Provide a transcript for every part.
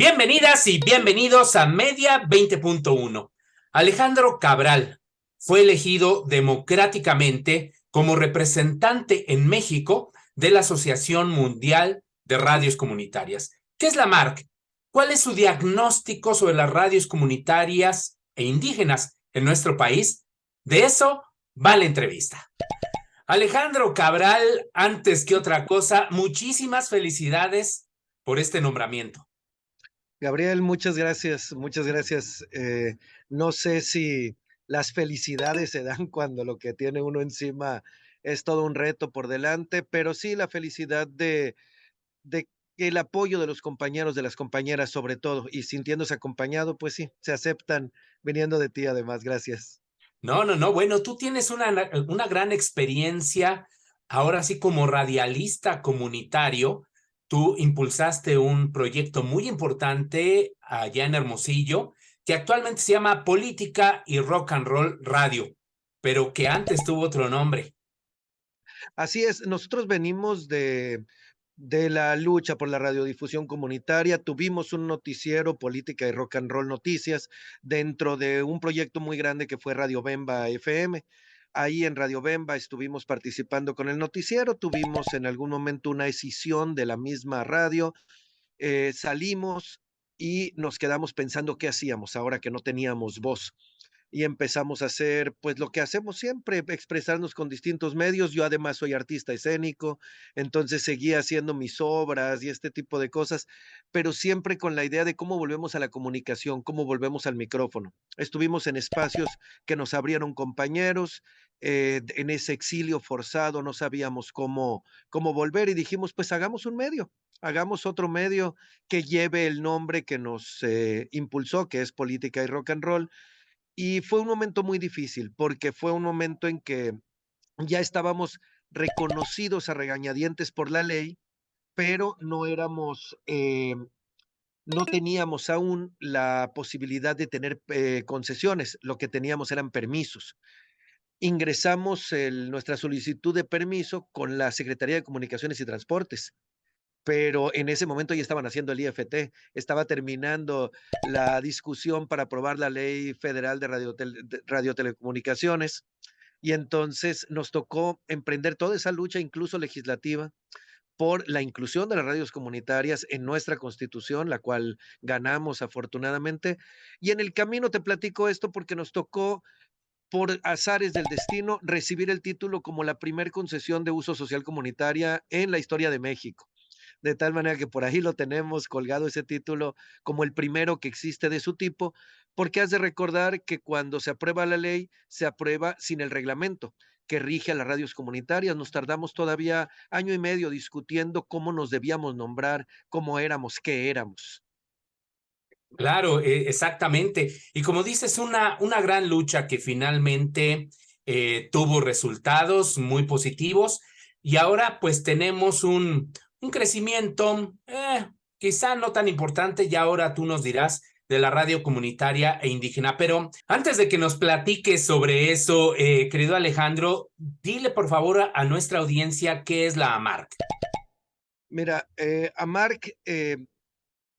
Bienvenidas y bienvenidos a Media 20.1. Alejandro Cabral fue elegido democráticamente como representante en México de la Asociación Mundial de Radios Comunitarias. ¿Qué es la MARC? ¿Cuál es su diagnóstico sobre las radios comunitarias e indígenas en nuestro país? De eso va la entrevista. Alejandro Cabral, antes que otra cosa, muchísimas felicidades por este nombramiento. Gabriel, muchas gracias, muchas gracias. No sé si las felicidades se dan cuando lo que tiene uno encima es todo un reto por delante, pero sí la felicidad de que el apoyo de los compañeros, de las compañeras sobre todo, y sintiéndose acompañado, pues sí, se aceptan viniendo de ti además. Gracias. No. Bueno, tú tienes una gran experiencia, ahora sí como radialista comunitario. Tú impulsaste un proyecto muy importante allá en Hermosillo, que actualmente se llama Política y Rock and Roll Radio, pero que antes tuvo otro nombre. Así es, nosotros venimos de la lucha por la radiodifusión comunitaria. Tuvimos un noticiero, política y rock and roll noticias, dentro de un proyecto muy grande que fue Radio Bemba FM. Ahí en Radio Bemba estuvimos participando con el noticiero, tuvimos en algún momento una escisión de la misma radio, salimos y nos quedamos pensando qué hacíamos ahora que no teníamos voz y empezamos a hacer, pues, lo que hacemos siempre, expresarnos con distintos medios. Yo además soy artista escénico, entonces seguía haciendo mis obras y este tipo de cosas, pero siempre con la idea de cómo volvemos a la comunicación, cómo volvemos al micrófono. Estuvimos en espacios que nos abrieron compañeros, en ese exilio forzado no sabíamos cómo volver y dijimos, pues hagamos un medio. Hagamos otro medio que lleve el nombre que nos impulsó, que es política y rock and roll, y fue un momento muy difícil, porque fue un momento en que ya estábamos reconocidos a regañadientes por la ley, pero no éramos, no teníamos aún la posibilidad de tener concesiones, lo que teníamos eran permisos. Ingresamos nuestra solicitud de permiso con la Secretaría de Comunicaciones y Transportes, pero en ese momento ya estaban haciendo el IFT, estaba terminando la discusión para aprobar la Ley Federal de Radiotelecomunicaciones, y entonces nos tocó emprender toda esa lucha, incluso legislativa, por la inclusión de las radios comunitarias en nuestra Constitución, la cual ganamos afortunadamente. Y en el camino te platico esto porque nos tocó, por azares del destino, recibir el título como la primer concesión de uso social comunitaria en la historia de México, de tal manera que por ahí lo tenemos colgado ese título como el primero que existe de su tipo, porque has de recordar que cuando se aprueba la ley, se aprueba sin el reglamento que rige a las radios comunitarias. Nos tardamos todavía año y medio discutiendo cómo nos debíamos nombrar, cómo éramos, qué éramos. Claro, exactamente. Y como dices, una gran lucha que finalmente tuvo resultados muy positivos y ahora pues tenemos un crecimiento quizá no tan importante y ahora tú nos dirás de la radio comunitaria e indígena. Pero antes de que nos platiques sobre eso, querido Alejandro, dile por favor a nuestra audiencia qué es la AMARC. Mira, AMARC,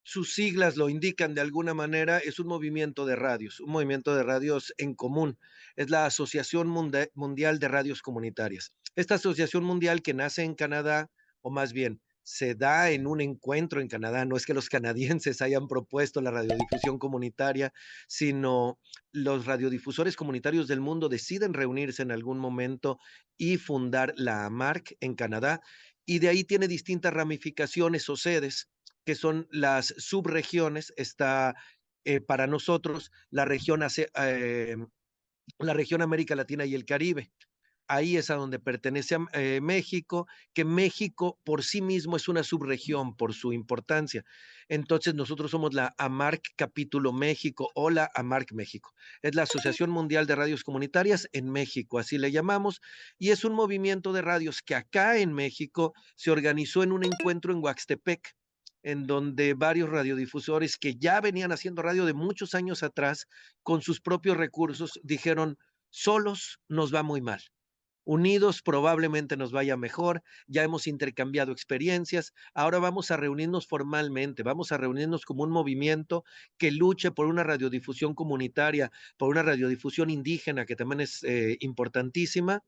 sus siglas lo indican de alguna manera, es un movimiento de radios en común. Es la Asociación Mundial de Radios Comunitarias. Esta asociación mundial que nace en Canadá, o más bien se da en un encuentro en Canadá, no es que los canadienses hayan propuesto la radiodifusión comunitaria, sino los radiodifusores comunitarios del mundo deciden reunirse en algún momento y fundar la AMARC en Canadá, y de ahí tiene distintas ramificaciones o sedes que son las subregiones. Está para nosotros la región América Latina y el Caribe. Ahí es a donde pertenece a México, que México por sí mismo es una subregión por su importancia. Entonces nosotros somos la AMARC Capítulo México o la AMARC México. Es la Asociación Mundial de Radios Comunitarias en México, así le llamamos, y es un movimiento de radios que acá en México se organizó en un encuentro en Huaxtepec, en donde varios radiodifusores que ya venían haciendo radio de muchos años atrás, con sus propios recursos, dijeron, solos nos va muy mal. Unidos probablemente nos vaya mejor, ya hemos intercambiado experiencias, ahora vamos a reunirnos formalmente, vamos a reunirnos como un movimiento que luche por una radiodifusión comunitaria, por una radiodifusión indígena, que también es importantísima,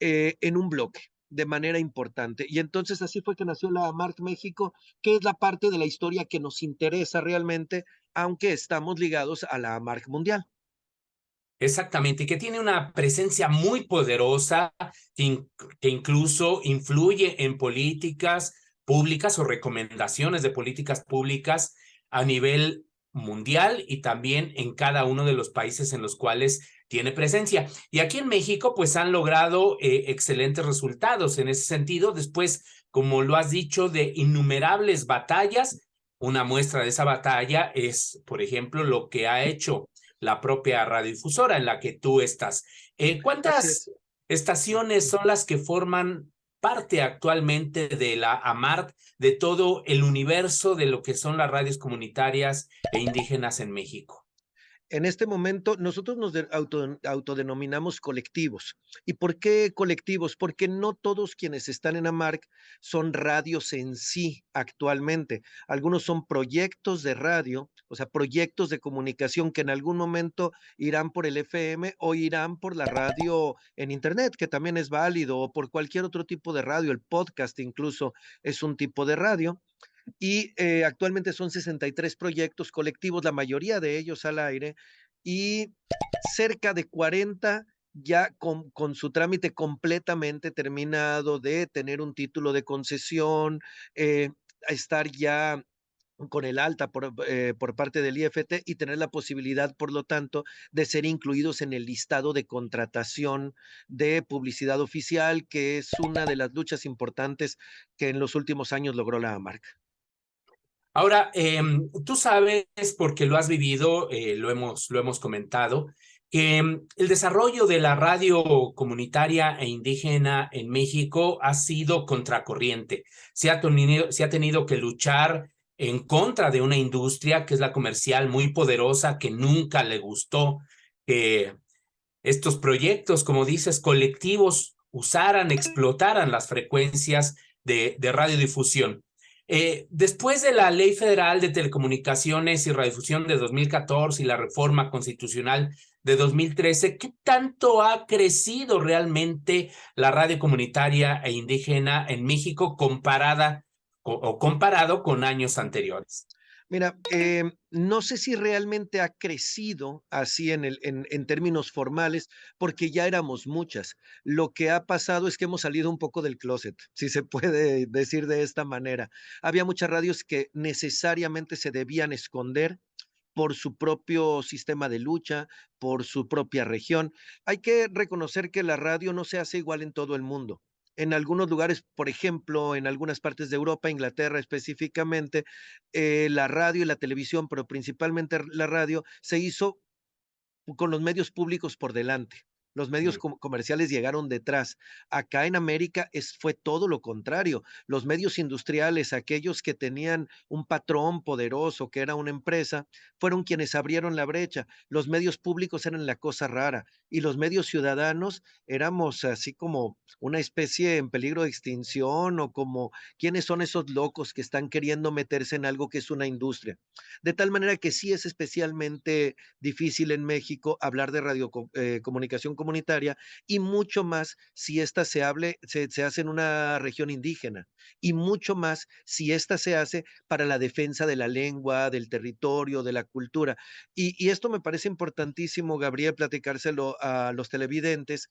en un bloque de manera importante. Y entonces así fue que nació la AMARC México, que es la parte de la historia que nos interesa realmente, aunque estamos ligados a la AMARC Mundial. Exactamente, y que tiene una presencia muy poderosa que incluso influye en políticas públicas o recomendaciones de políticas públicas a nivel mundial y también en cada uno de los países en los cuales tiene presencia. Y aquí en México, pues han logrado excelentes resultados en ese sentido, después, como lo has dicho, de innumerables batallas. Una muestra de esa batalla es, por ejemplo, lo que ha hecho la propia radiodifusora en la que tú estás. Así ¿Cuántas es. estaciones son las que forman parte actualmente de la AMARC, de todo el universo de lo que son las radios comunitarias e indígenas en México? En este momento nosotros autodenominamos colectivos. ¿Y por qué colectivos? Porque no todos quienes están en AMARC son radios en sí actualmente. Algunos son proyectos de radio, o sea, proyectos de comunicación que en algún momento irán por el FM o irán por la radio en Internet, que también es válido, o por cualquier otro tipo de radio. El podcast incluso es un tipo de radio. Y actualmente son 63 proyectos colectivos, la mayoría de ellos al aire, y cerca de 40 ya con su trámite completamente terminado de tener un título de concesión, estar ya con el alta por parte del IFT y tener la posibilidad, por lo tanto, de ser incluidos en el listado de contratación de publicidad oficial, que es una de las luchas importantes que en los últimos años logró la marca. Ahora, tú sabes, porque lo has vivido, lo hemos comentado, que el desarrollo de la radio comunitaria e indígena en México ha sido contracorriente. Se ha tenido que luchar en contra de una industria que es la comercial muy poderosa, que nunca le gustó que estos proyectos, como dices, colectivos, usaran, explotaran las frecuencias de radiodifusión. Después de la Ley Federal de Telecomunicaciones y Radiodifusión de 2014 y la reforma constitucional de 2013, ¿qué tanto ha crecido realmente la radio comunitaria e indígena en México o comparado con años anteriores? Mira, no sé si realmente ha crecido así en términos formales, porque ya éramos muchas. Lo que ha pasado es que hemos salido un poco del closet, si se puede decir de esta manera. Había muchas radios que necesariamente se debían esconder por su propio sistema de lucha, por su propia región. Hay que reconocer que la radio no se hace igual en todo el mundo. En algunos lugares, por ejemplo, en algunas partes de Europa, Inglaterra específicamente, la radio y la televisión, pero principalmente la radio, se hizo con los medios públicos por delante. Los medios comerciales llegaron detrás. Acá en América fue todo lo contrario. Los medios industriales, aquellos que tenían un patrón poderoso, que era una empresa, fueron quienes abrieron la brecha. Los medios públicos eran la cosa rara y los medios ciudadanos éramos así como una especie en peligro de extinción o como quiénes son esos locos que están queriendo meterse en algo que es una industria. De tal manera que sí es especialmente difícil en México hablar de comunicación comunitaria y mucho más si esta se hace en una región indígena y mucho más si esta se hace para la defensa de la lengua, del territorio, de la cultura. Y esto me parece importantísimo, Gabriel, platicárselo a los televidentes,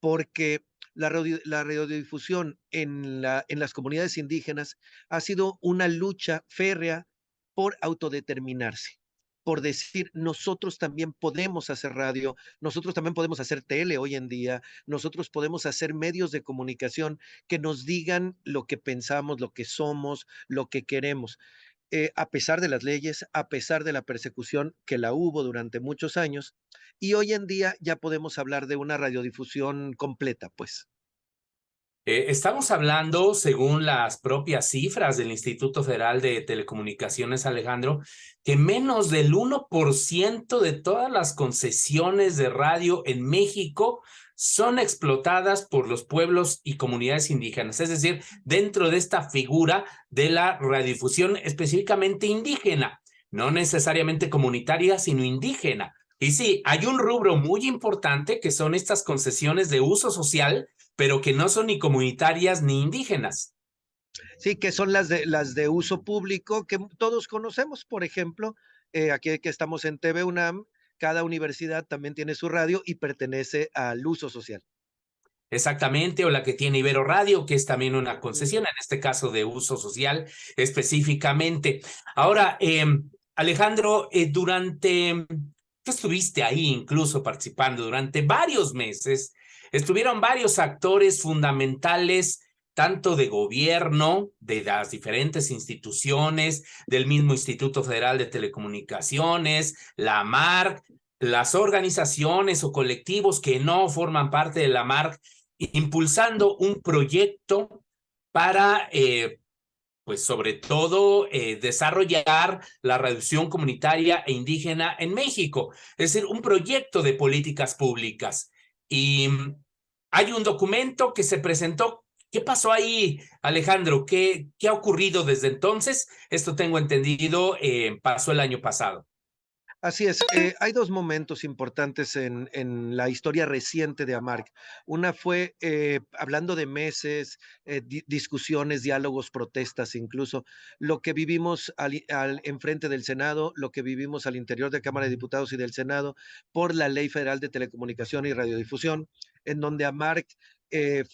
porque la radiodifusión en las comunidades indígenas ha sido una lucha férrea por autodeterminarse, por decir, nosotros también podemos hacer radio, nosotros también podemos hacer tele hoy en día, nosotros podemos hacer medios de comunicación que nos digan lo que pensamos, lo que somos, lo que queremos. A pesar de las leyes, a pesar de la persecución que la hubo durante muchos años, y hoy en día ya podemos hablar de una radiodifusión completa, pues. Estamos hablando, según las propias cifras del Instituto Federal de Telecomunicaciones, Alejandro, que menos del 1% de todas las concesiones de radio en México son explotadas por los pueblos y comunidades indígenas, es decir, dentro de esta figura de la radiodifusión específicamente indígena, no necesariamente comunitaria, sino indígena. Y sí, hay un rubro muy importante que son estas concesiones de uso social, pero que no son ni comunitarias ni indígenas. Sí, que son las de uso público que todos conocemos, por ejemplo, aquí que estamos en TV UNAM, cada universidad también tiene su radio y pertenece al uso social. Exactamente, o la que tiene Ibero Radio, que es también una Ujú. concesión, en este caso de uso social específicamente. Ahora, Alejandro, tú estuviste ahí incluso participando durante varios meses, estuvieron varios actores fundamentales, tanto de gobierno, de las diferentes instituciones, del mismo Instituto Federal de Telecomunicaciones, la MARC, las organizaciones o colectivos que no forman parte de la MARC, impulsando un proyecto para, pues sobre todo, desarrollar la reducción comunitaria e indígena en México, es decir, un proyecto de políticas públicas. Y hay un documento que se presentó. ¿Qué pasó ahí, Alejandro? ¿Qué ha ocurrido desde entonces? Esto tengo entendido, pasó el año pasado. Así es, hay 2 momentos importantes en la historia reciente de Amarc. Una fue, hablando de meses, discusiones, diálogos, protestas, incluso, lo que vivimos enfrente del Senado, lo que vivimos al interior de Cámara de Diputados y del Senado, por la Ley Federal de Telecomunicación y Radiodifusión, en donde Amarc,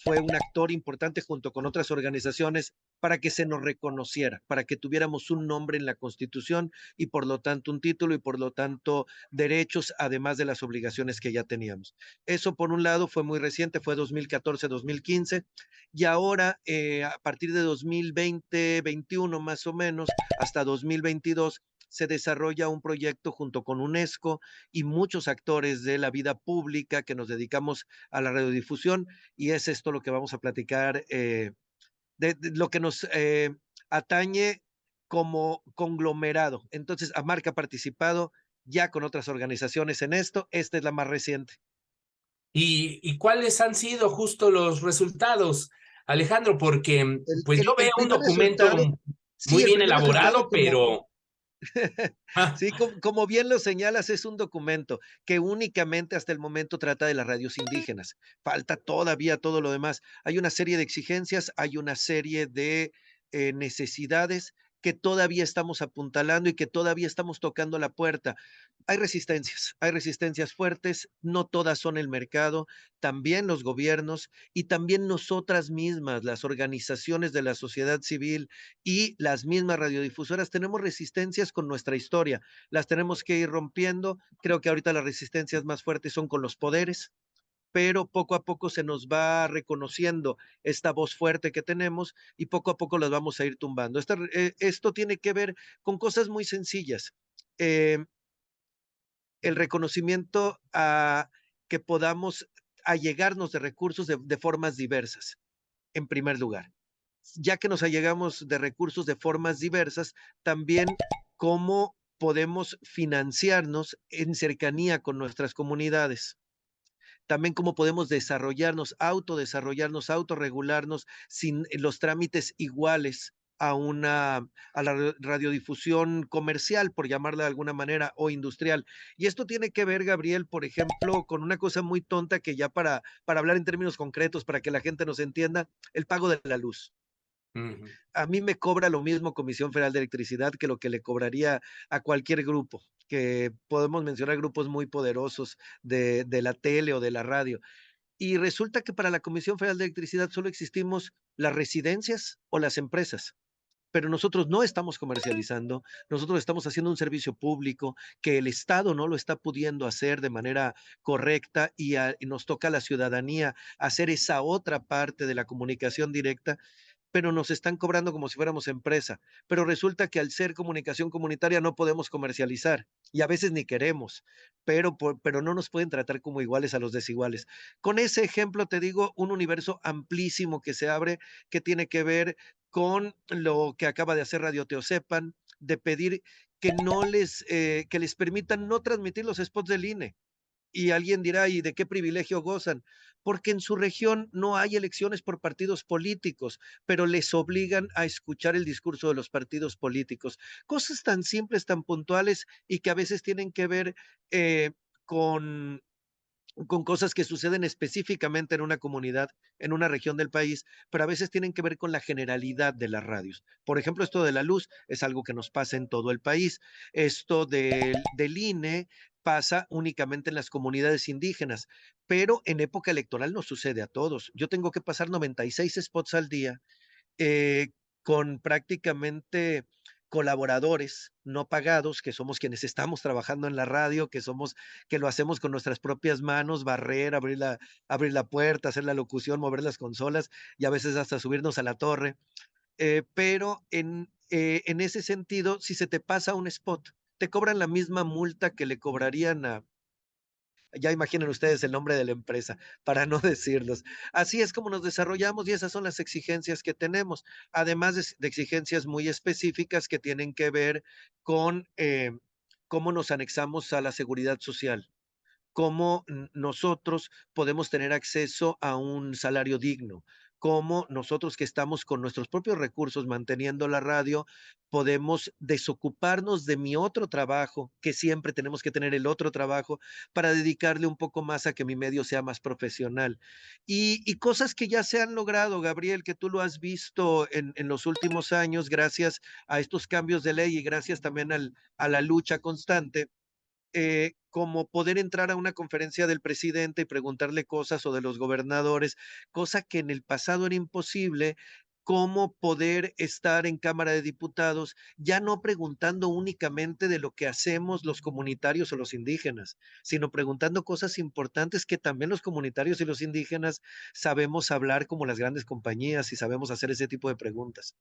fue un actor importante junto con otras organizaciones para que se nos reconociera, para que tuviéramos un nombre en la Constitución y por lo tanto un título y por lo tanto derechos, además de las obligaciones que ya teníamos. Eso por un lado fue muy reciente, fue 2014-2015 y ahora a partir de 2020-21 más o menos hasta 2022 se desarrolla un proyecto junto con UNESCO y muchos actores de la vida pública que nos dedicamos a la radiodifusión y es esto lo que vamos a platicar de lo que nos atañe como conglomerado. Entonces, Amarca ha participado ya con otras organizaciones en esto. Esta es la más reciente. ¿Y cuáles han sido justo los resultados, Alejandro? Porque pues yo veo El un primer documento resultado, muy sí, el bien primer resultado elaborado, como, pero sí, como bien lo señalas, es un documento que únicamente hasta el momento trata de las radios indígenas. Falta todavía todo lo demás. Hay una serie de exigencias, hay una serie de necesidades que todavía estamos apuntalando y que todavía estamos tocando la puerta. Hay resistencias fuertes, no todas son el mercado, también los gobiernos y también nosotras mismas, las organizaciones de la sociedad civil y las mismas radiodifusoras, tenemos resistencias con nuestra historia, las tenemos que ir rompiendo. Creo que ahorita las resistencias más fuertes son con los poderes, pero poco a poco se nos va reconociendo esta voz fuerte que tenemos y poco a poco las vamos a ir tumbando. Esto tiene que ver con cosas muy sencillas. Eh, el reconocimiento a que podamos allegarnos de recursos de formas diversas, en primer lugar. Ya que nos allegamos de recursos de formas diversas, también cómo podemos financiarnos en cercanía con nuestras comunidades. También cómo podemos autodesarrollarnos, autorregularnos sin los trámites iguales a la radiodifusión comercial, por llamarla de alguna manera, o industrial. Y esto tiene que ver, Gabriel, por ejemplo, con una cosa muy tonta que ya para hablar en términos concretos, para que la gente nos entienda, el pago de la luz. ujú. A mí me cobra lo mismo Comisión Federal de Electricidad que lo que le cobraría a cualquier grupo, que podemos mencionar grupos muy poderosos de la tele o de la radio. Y resulta que para la Comisión Federal de Electricidad solo existimos las residencias o las empresas. Pero nosotros no estamos comercializando, nosotros estamos haciendo un servicio público que el Estado no lo está pudiendo hacer de manera correcta y nos toca a la ciudadanía hacer esa otra parte de la comunicación directa pero nos están cobrando como si fuéramos empresa. Pero resulta que al ser comunicación comunitaria no podemos comercializar y a veces ni queremos, pero no nos pueden tratar como iguales a los desiguales. Con ese ejemplo te digo un universo amplísimo que se abre, que tiene que ver con lo que acaba de hacer Radio Teosepan, de pedir que les permitan no transmitir los spots del INE. Y alguien dirá, ¿y de qué privilegio gozan? Porque en su región no hay elecciones por partidos políticos, pero les obligan a escuchar el discurso de los partidos políticos. Cosas tan simples, tan puntuales y que a veces tienen que ver con cosas que suceden específicamente en una comunidad, en una región del país, pero a veces tienen que ver con la generalidad de las radios. Por ejemplo, esto de la luz es algo que nos pasa en todo el país. Esto del INE pasa únicamente en las comunidades indígenas, pero en época electoral nos sucede a todos. Yo tengo que pasar 96 spots al día eh, con prácticamente colaboradores no pagados, que somos quienes estamos trabajando en la radio, que lo hacemos con nuestras propias manos, barrer, abrir la puerta, hacer la locución, mover las consolas y a veces hasta subirnos a la torre. Pero en ese sentido, si se te pasa un spot, te cobran la misma multa que le cobrarían ya imaginen ustedes el nombre de la empresa, para no decirlos. Así es como nos desarrollamos y esas son las exigencias que tenemos, además de exigencias muy específicas que tienen que ver con cómo nos anexamos a la seguridad social, cómo nosotros podemos tener acceso a un salario digno, cómo nosotros que estamos con nuestros propios recursos manteniendo la radio, podemos desocuparnos de mi otro trabajo, que siempre tenemos que tener el otro trabajo, para dedicarle un poco más a que mi medio sea más profesional. Y cosas que ya se han logrado, Gabriel, que tú lo has visto en los últimos años, gracias a estos cambios de ley y gracias también a la lucha constante como poder entrar a una conferencia del presidente y preguntarle cosas o de los gobernadores, cosa que en el pasado era imposible, cómo poder estar en Cámara de Diputados, ya no preguntando únicamente de lo que hacemos los comunitarios o los indígenas, sino preguntando cosas importantes que también los comunitarios y los indígenas sabemos hablar como las grandes compañías y sabemos hacer ese tipo de preguntas.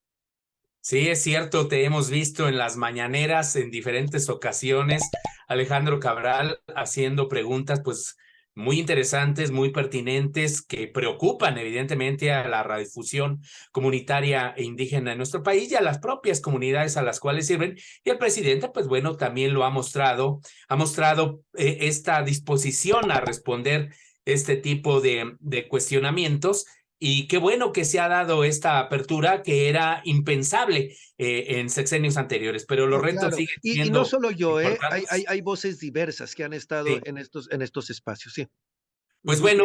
Sí, es cierto, te hemos visto en las mañaneras en diferentes ocasiones, Alejandro Cabral, haciendo preguntas pues muy interesantes, muy pertinentes, que preocupan evidentemente a la radiodifusión comunitaria e indígena en nuestro país y a las propias comunidades a las cuales sirven. Y el presidente, pues bueno, también lo ha mostrado esta disposición a responder este tipo de cuestionamientos. Y qué bueno que se ha dado esta apertura que era impensable en sexenios anteriores, pero los No, retos claro. siguen Y no siendo solo yo, importantes. hay voces diversas que han estado Sí. en estos espacios, sí. Pues Ujú. bueno,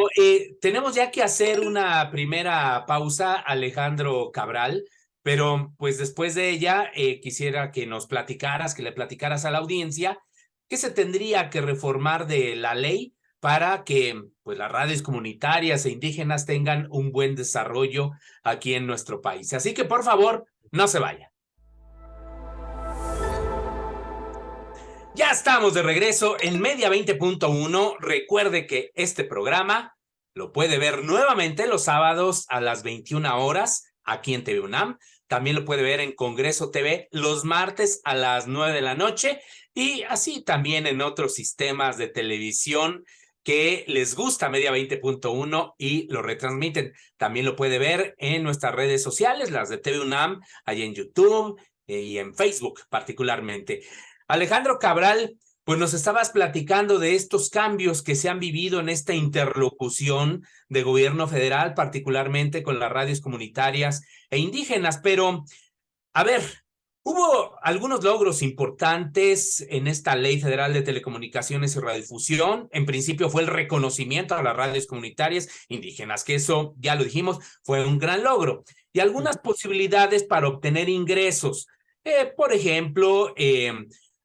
tenemos ya que hacer una primera pausa, Alejandro Cabral, pero pues después de ella quisiera que nos platicaras, que le platicaras a la audiencia qué se tendría que reformar de la ley para que pues las radios comunitarias e indígenas tengan un buen desarrollo aquí en nuestro país. Así que por favor, no se vayan. Ya estamos de regreso en Media 20.1. Recuerde que este programa lo puede ver nuevamente los sábados a las 21 horas aquí en TV UNAM. También lo puede ver en Congreso TV los martes a las 9 de la noche y así también en otros sistemas de televisión que les gusta Media 20.1 y lo retransmiten. También lo puede ver en nuestras redes sociales, las de TV UNAM, ahí en YouTube y en Facebook particularmente. Alejandro Cabral, pues nos estabas platicando de estos cambios que se han vivido en esta interlocución de gobierno federal, particularmente con las radios comunitarias e indígenas, pero a ver, hubo algunos logros importantes en esta Ley Federal de Telecomunicaciones y Radiodifusión. En principio fue el reconocimiento a las radios comunitarias indígenas, que eso, ya lo dijimos, fue un gran logro. Y algunas posibilidades para obtener ingresos. Por ejemplo,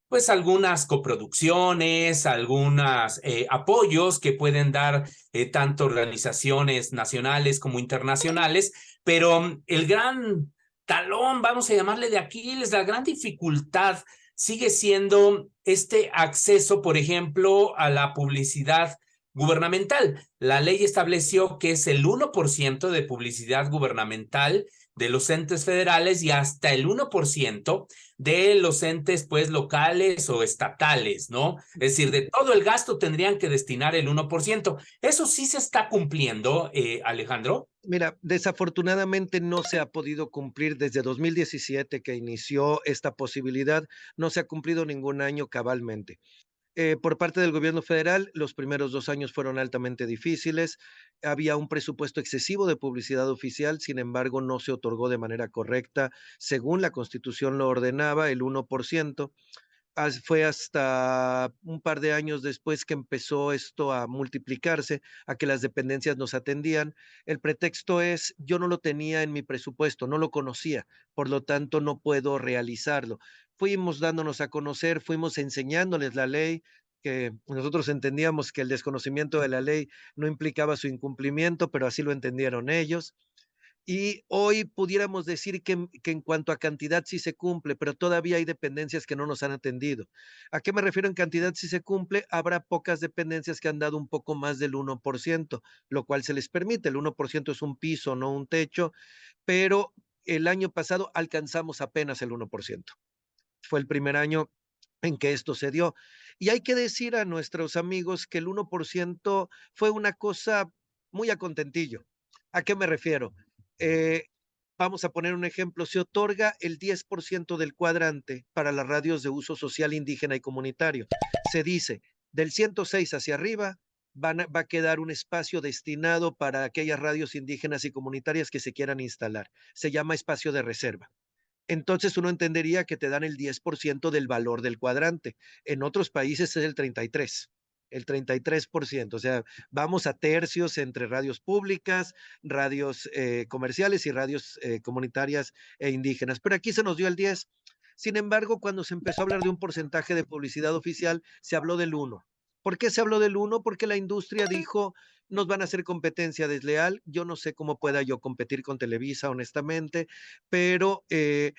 pues algunas coproducciones, algunos apoyos que pueden dar tanto organizaciones nacionales como internacionales, pero el gran talón, vamos a llamarle de Aquiles, la gran dificultad sigue siendo este acceso, por ejemplo, a la publicidad gubernamental. La ley estableció que es el 1% de publicidad gubernamental de los entes federales y hasta el 1% de los entes pues locales o estatales, ¿no? Es decir, de todo el gasto tendrían que destinar el 1%. ¿Eso sí se está cumpliendo, Alejandro? Mira, desafortunadamente no se ha podido cumplir desde 2017 que inició esta posibilidad, no se ha cumplido ningún año cabalmente. Por parte del gobierno federal, los primeros 2 años fueron altamente difíciles. Había un presupuesto excesivo de publicidad oficial, sin embargo, no se otorgó de manera correcta, según la Constitución lo ordenaba, el 1%. Fue hasta un par de años después que empezó esto a multiplicarse, a que las dependencias nos atendían. El pretexto es, yo no lo tenía en mi presupuesto, no lo conocía, por lo tanto no puedo realizarlo. Fuimos dándonos a conocer, fuimos enseñándoles la ley, que nosotros entendíamos que el desconocimiento de la ley no implicaba su incumplimiento, pero así lo entendieron ellos. Y hoy pudiéramos decir que en cuanto a cantidad sí se cumple, pero todavía hay dependencias que no nos han atendido. ¿A qué me refiero en cantidad sí se cumple? Habrá pocas dependencias que han dado un poco más del 1%, lo cual se les permite. El 1% es un piso, no un techo, pero el año pasado alcanzamos apenas el 1%. Fue el primer año en que esto se dio. Y hay que decir a nuestros amigos que el 1% fue una cosa muy a contentillo. ¿A qué me refiero? Eh, Vamos a poner un ejemplo, se otorga el 10% del cuadrante para las radios de uso social indígena y comunitario. Se dice, del 106 hacia arriba va a quedar un espacio destinado para aquellas radios indígenas y comunitarias que se quieran instalar. Se llama espacio de reserva. Entonces uno entendería que te dan el 10% del valor del cuadrante. En otros países es el 33%. O sea, vamos a tercios entre radios públicas, radios comerciales y radios comunitarias e indígenas. Pero aquí se nos dio el 10. Sin embargo, cuando se empezó a hablar de un porcentaje de publicidad oficial, se habló del 1. ¿Por qué se habló del 1? Porque la industria dijo, nos van a hacer competencia desleal. Yo no sé cómo pueda yo competir con Televisa, honestamente, pero se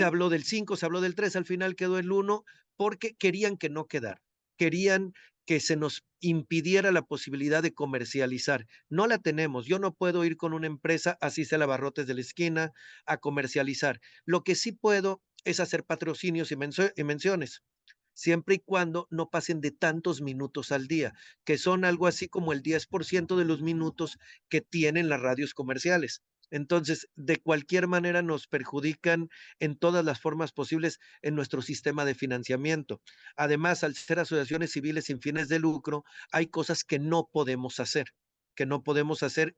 habló del 5, se habló del 3, al final quedó el 1 porque querían que no quedara. Querían que se nos impidiera la posibilidad de comercializar. No la tenemos. Yo no puedo ir con una empresa, así sea la Barrotes de la esquina, a comercializar. Lo que sí puedo es hacer patrocinios y menciones, siempre y cuando no pasen de tantos minutos al día, que son algo así como el 10% de los minutos que tienen las radios comerciales. Entonces, de cualquier manera nos perjudican en todas las formas posibles en nuestro sistema de financiamiento. Además, al ser asociaciones civiles sin fines de lucro, hay cosas que no podemos hacer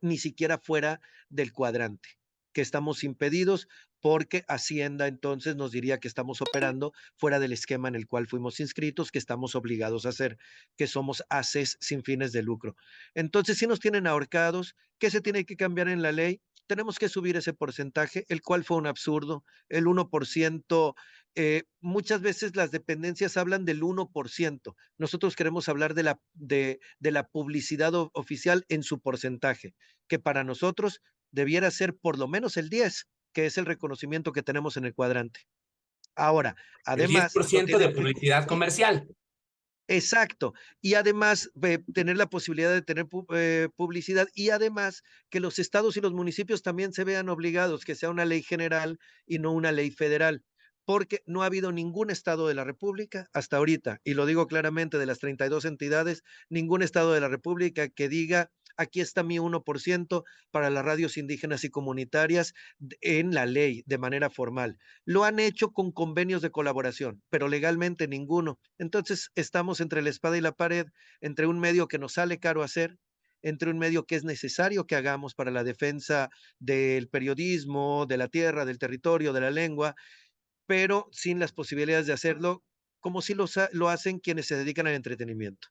ni siquiera fuera del cuadrante, que estamos impedidos porque Hacienda entonces nos diría que estamos operando fuera del esquema en el cual fuimos inscritos, que estamos obligados a hacer, que somos ACES sin fines de lucro. Entonces, si nos tienen ahorcados, ¿qué se tiene que cambiar en la ley? Tenemos que subir ese porcentaje, el cual fue un absurdo, el 1%. Muchas veces las dependencias hablan del 1%. Nosotros queremos hablar de la publicidad oficial en su porcentaje, que para nosotros debiera ser por lo menos el 10, que es el reconocimiento que tenemos en el cuadrante. Ahora, El diez además, por no ciento de tiene, publicidad comercial. exacto, y además tener la posibilidad de tener publicidad y además que los estados y los municipios también se vean obligados, que sea una ley general y no una ley federal, porque no ha habido ningún estado de la República hasta ahorita, y lo digo claramente, de las 32 entidades, ningún estado de la República que diga, aquí está mi 1% para las radios indígenas y comunitarias en la ley de manera formal. Lo han hecho con convenios de colaboración, pero legalmente ninguno. Entonces estamos entre la espada y la pared, entre un medio que nos sale caro hacer, entre un medio que es necesario que hagamos para la defensa del periodismo, de la tierra, del territorio, de la lengua, pero sin las posibilidades de hacerlo como si lo hacen quienes se dedican al entretenimiento.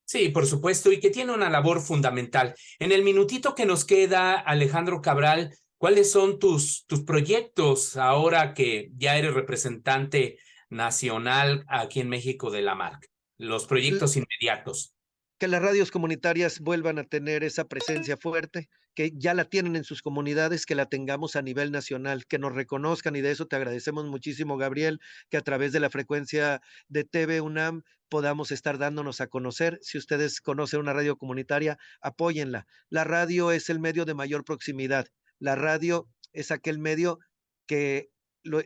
Sí, por supuesto, y que tiene una labor fundamental. En el minutito que nos queda, Alejandro Cabral, ¿cuáles son tus proyectos ahora que ya eres representante nacional aquí en México de la marca? Los proyectos inmediatos. Que las radios comunitarias vuelvan a tener esa presencia fuerte, que ya la tienen en sus comunidades, que la tengamos a nivel nacional, que nos reconozcan y de eso te agradecemos muchísimo, Gabriel, que a través de la frecuencia de TV UNAM podamos estar dándonos a conocer. Si ustedes conocen una radio comunitaria, apóyenla. La radio es el medio de mayor proximidad. La radio es aquel medio que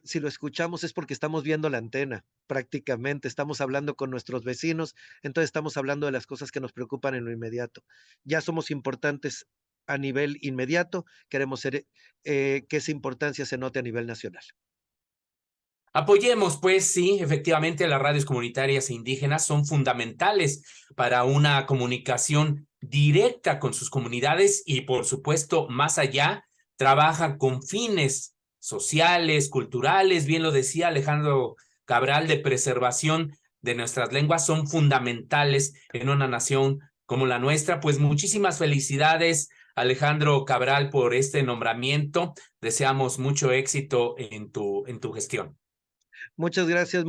si lo escuchamos es porque estamos viendo la antena, prácticamente, estamos hablando con nuestros vecinos, entonces estamos hablando de las cosas que nos preocupan en lo inmediato. Ya somos importantes a nivel inmediato, queremos ser, que esa importancia se note a nivel nacional. Apoyemos, pues sí, efectivamente las radios comunitarias e indígenas son fundamentales para una comunicación directa con sus comunidades y, por supuesto, más allá, trabajan con fines sociales, culturales, bien lo decía Alejandro Cabral, de preservación de nuestras lenguas, son fundamentales en una nación como la nuestra. Pues muchísimas felicidades, Alejandro Cabral, por este nombramiento. Deseamos mucho éxito en tu gestión. Muchas gracias,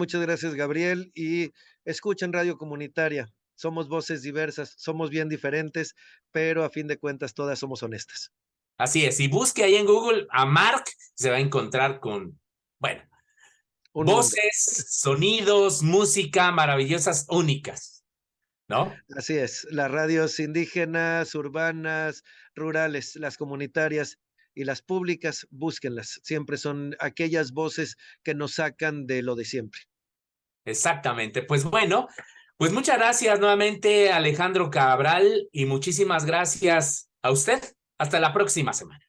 Gabriel. Y escuchen Radio Comunitaria. Somos voces diversas, somos bien diferentes, pero a fin de cuentas todas somos honestas. Así es, y busque ahí en Google a Mark, se va a encontrar con, bueno, Un mundo. voces, sonidos, música maravillosas, únicas, ¿no? Así es, las radios indígenas, urbanas, rurales, las comunitarias y las públicas, búsquenlas. Siempre son aquellas voces que nos sacan de lo de siempre. Exactamente. Pues bueno, pues muchas gracias nuevamente, Alejandro Cabral, y muchísimas gracias a usted. Hasta la próxima semana.